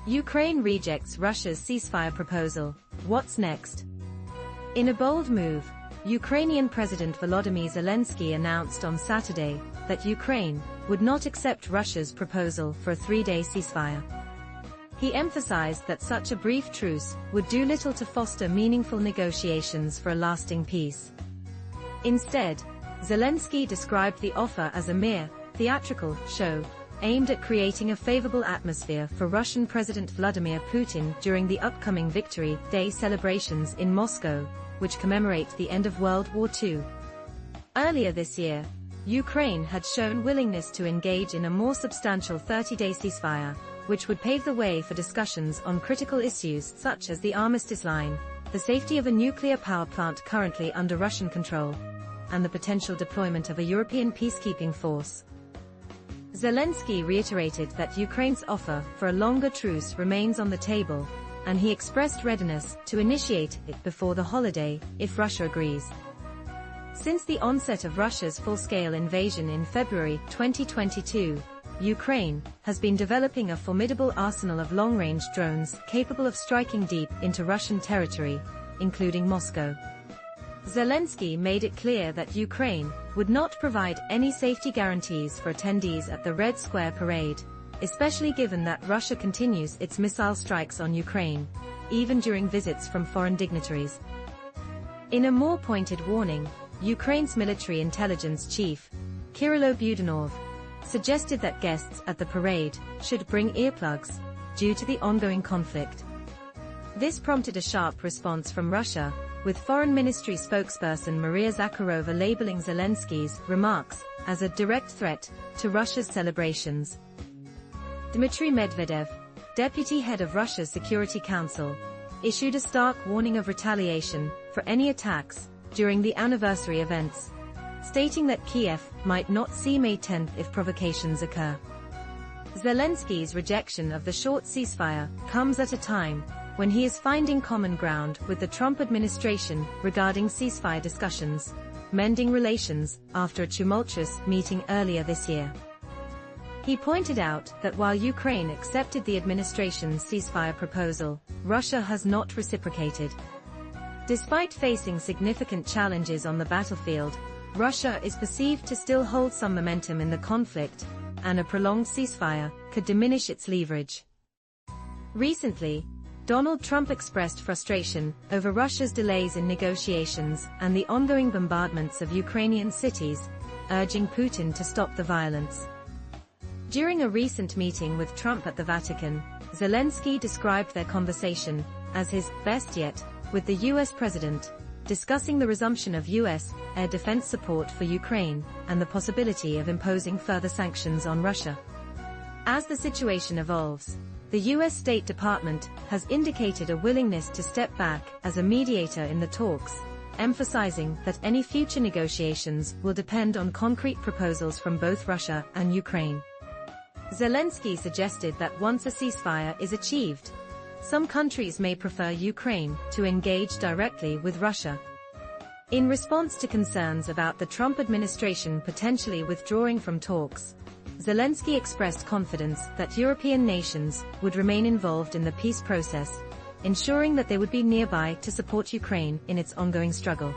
Ukraine rejects Russia's ceasefire proposal. What's next? In a bold move, Ukrainian President Volodymyr Zelenskiy announced on Saturday that Ukraine would not accept Russia's proposal for a 3-day ceasefire. He emphasized that such a brief truce would do little to foster meaningful negotiations for a lasting peace. Instead, Zelensky described the offer as a mere theatrical show, aimed at creating a favorable atmosphere for Russian President Vladimir Putin during the upcoming Victory Day celebrations in Moscow, which commemorate the end of World War II. Earlier this year, Ukraine had shown willingness to engage in a more substantial 30-day ceasefire, which would pave the way for discussions on critical issues such as the armistice line, the safety of a nuclear power plant currently under Russian control, and the potential deployment of a European peacekeeping force. Zelensky reiterated that Ukraine's offer for a longer truce remains on the table, and he expressed readiness to initiate it before the holiday, if Russia agrees. Since the onset of Russia's full-scale invasion in February 2022, Ukraine has been developing a formidable arsenal of long-range drones capable of striking deep into Russian territory, including Moscow. Zelensky made it clear that Ukraine would not provide any safety guarantees for attendees at the Red Square parade, especially given that Russia continues its missile strikes on Ukraine, even during visits from foreign dignitaries. In a more pointed warning, Ukraine's military intelligence chief, Kirill Budanov, suggested that guests at the parade should bring earplugs, due to the ongoing conflict. This prompted a sharp response from Russia, with Foreign Ministry spokesperson Maria Zakharova labeling Zelenskyy's remarks as a direct threat to Russia's celebrations. Dmitry Medvedev, deputy head of Russia's Security Council, issued a stark warning of retaliation for any attacks during the anniversary events, stating that Kiev might not see May 10 if provocations occur. Zelenskyy's rejection of the short ceasefire comes at a time when he is finding common ground with the Trump administration regarding ceasefire discussions, mending relations after a tumultuous meeting earlier this year. He pointed out that while Ukraine accepted the administration's ceasefire proposal, Russia has not reciprocated. Despite facing significant challenges on the battlefield, Russia is perceived to still hold some momentum in the conflict, and a prolonged ceasefire could diminish its leverage. Recently, Donald Trump expressed frustration over Russia's delays in negotiations and the ongoing bombardments of Ukrainian cities, urging Putin to stop the violence. During a recent meeting with Trump at the Vatican, Zelensky described their conversation as his best yet with the U.S. president, discussing the resumption of U.S. air defense support for Ukraine and the possibility of imposing further sanctions on Russia. As the situation evolves, the U.S. State Department has indicated a willingness to step back as a mediator in the talks, emphasizing that any future negotiations will depend on concrete proposals from both Russia and Ukraine. Zelensky suggested that once a ceasefire is achieved, some countries may prefer Ukraine to engage directly with Russia. In response to concerns about the Trump administration potentially withdrawing from talks, Zelensky expressed confidence that European nations would remain involved in the peace process, ensuring that they would be nearby to support Ukraine in its ongoing struggle.